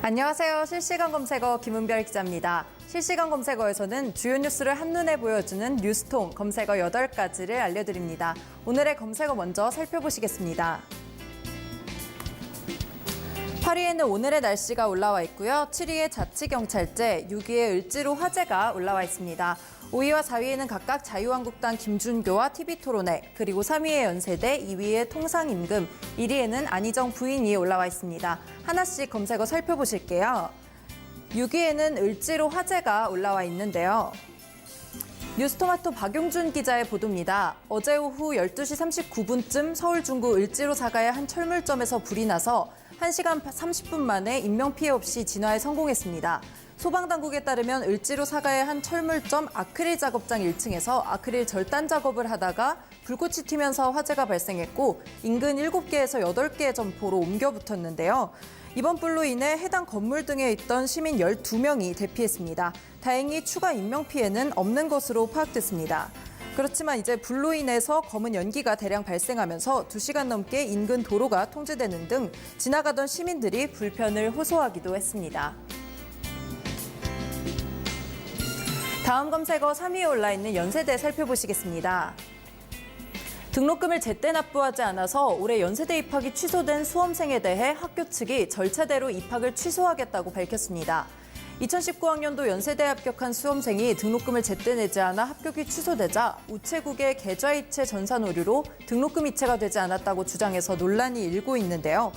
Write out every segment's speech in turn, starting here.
안녕하세요. 실시간 검색어 김은별 기자입니다. 실시간 검색어에서는 주요 뉴스를 한눈에 보여주는 뉴스통 검색어 8가지를 알려드립니다. 오늘의 검색어 먼저 살펴보시겠습니다. 8위에는 오늘의 날씨가 올라와 있고요. 7위에 자치경찰제, 6위에 을지로 화재가 올라와 있습니다. 5위와 4위에는 각각 자유한국당 김준교와 TV토론회, 그리고 3위에 연세대, 2위에 통상임금, 1위에는 안희정 부인이 올라와 있습니다. 하나씩 검색어 살펴보실게요. 6위에는 을지로 화재가 올라와 있는데요. 뉴스토마토 박용준 기자의 보도입니다. 어제 오후 12시 39분쯤 서울 중구 을지로 사가의 한 철물점에서 불이 나서 1시간 30분 만에 인명피해 없이 진화에 성공했습니다. 소방당국에 따르면 을지로 사가의 한 철물점 아크릴 작업장 1층에서 아크릴 절단 작업을 하다가 불꽃이 튀면서 화재가 발생했고 인근 7개에서 8개의 점포로 옮겨 붙었는데요. 이번 불로 인해 해당 건물 등에 있던 시민 12명이 대피했습니다. 다행히 추가 인명피해는 없는 것으로 파악됐습니다. 그렇지만 이제 불로 인해서 검은 연기가 대량 발생하면서 2시간 넘게 인근 도로가 통제되는 등 지나가던 시민들이 불편을 호소하기도 했습니다. 다음 검색어 3위에 올라있는 연세대 살펴보시겠습니다. 등록금을 제때 납부하지 않아서 올해 연세대 입학이 취소된 수험생에 대해 학교 측이 절차대로 입학을 취소하겠다고 밝혔습니다. 2019학년도 연세대에 합격한 수험생이 등록금을 제때 내지 않아 합격이 취소되자 우체국의 계좌이체 전산 오류로 등록금 이체가 되지 않았다고 주장해서 논란이 일고 있는데요.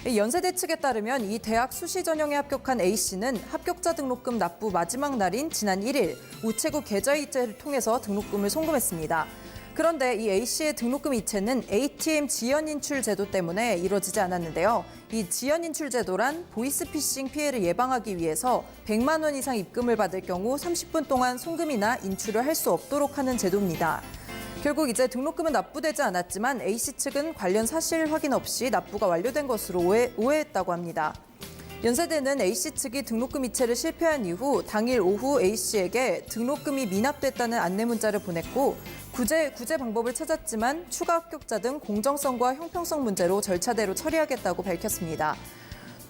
연세대 측에 따르면 이 대학 수시 전형에 합격한 A씨는 합격자 등록금 납부 마지막 날인 지난 1일 우체국 계좌이체를 통해서 등록금을 송금했습니다. 그런데 이 A씨의 등록금 이체는 ATM 지연 인출 제도 때문에 이루어지지 않았는데요. 이 지연 인출 제도란 보이스피싱 피해를 예방하기 위해서 100만 원 이상 입금을 받을 경우 30분 동안 송금이나 인출을 할 수 없도록 하는 제도입니다. 결국 이제 등록금은 납부되지 않았지만 A씨 측은 관련 사실 확인 없이 납부가 완료된 것으로 오해했다고 합니다. 연세대는 A씨 측이 등록금 이체를 실패한 이후 당일 오후 A씨에게 등록금이 미납됐다는 안내 문자를 보냈고 구제 방법을 찾았지만 추가 합격자 등 공정성과 형평성 문제로 절차대로 처리하겠다고 밝혔습니다.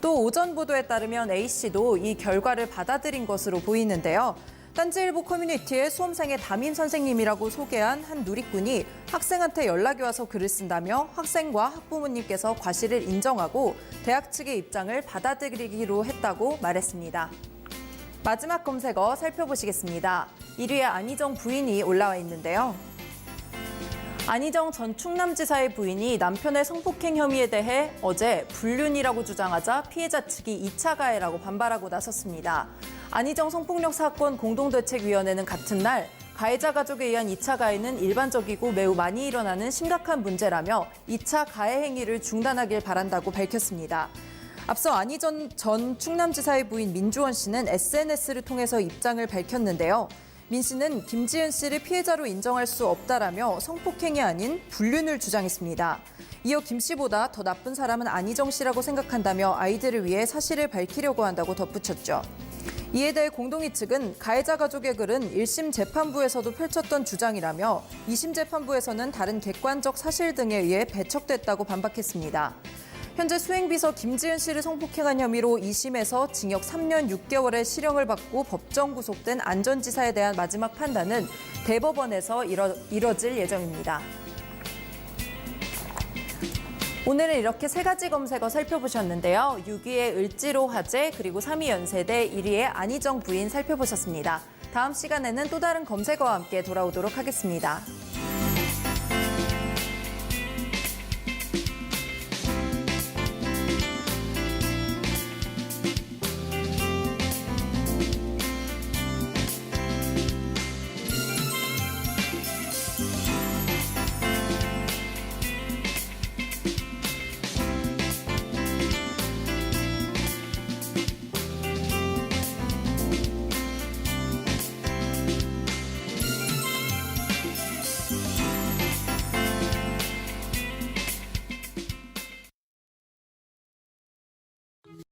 또 오전 보도에 따르면 A씨도 이 결과를 받아들인 것으로 보이는데요. 딴지일보 커뮤니티에 수험생의 담임 선생님이라고 소개한 한 누리꾼이 학생한테 연락이 와서 글을 쓴다며 학생과 학부모님께서 과실을 인정하고 대학 측의 입장을 받아들이기로 했다고 말했습니다. 마지막 검색어 살펴보시겠습니다. 1위에 안희정 부인이 올라와 있는데요. 안희정 전 충남지사의 부인이 남편의 성폭행 혐의에 대해 어제 불륜이라고 주장하자 피해자 측이 2차 가해라고 반발하고 나섰습니다. 안희정 성폭력 사건 공동대책위원회는 같은 날 가해자 가족에 의한 2차 가해는 일반적이고 매우 많이 일어나는 심각한 문제라며 2차 가해 행위를 중단하길 바란다고 밝혔습니다. 앞서 안희정 전 충남지사의 부인 민주원 씨는 SNS를 통해서 입장을 밝혔는데요. 민 씨는 김지은 씨를 피해자로 인정할 수 없다라며 성폭행이 아닌 불륜을 주장했습니다. 이어 김 씨보다 더 나쁜 사람은 안희정 씨라고 생각한다며 아이들을 위해 사실을 밝히려고 한다고 덧붙였죠. 이에 대해 공동위 측은 가해자 가족의 글은 1심 재판부에서도 펼쳤던 주장이라며 2심 재판부에서는 다른 객관적 사실 등에 의해 배척됐다고 반박했습니다. 현재 수행비서 김지은 씨를 성폭행한 혐의로 2심에서 징역 3년 6개월의 실형을 받고 법정 구속된 안 전 지사에 대한 마지막 판단은 대법원에서 이뤄질 예정입니다. 오늘은 이렇게 3가지 검색어 살펴보셨는데요. 6위에 을지로 화재, 그리고 3위 연세대, 1위에 안희정 부인 살펴보셨습니다. 다음 시간에는 또 다른 검색어와 함께 돌아오도록 하겠습니다.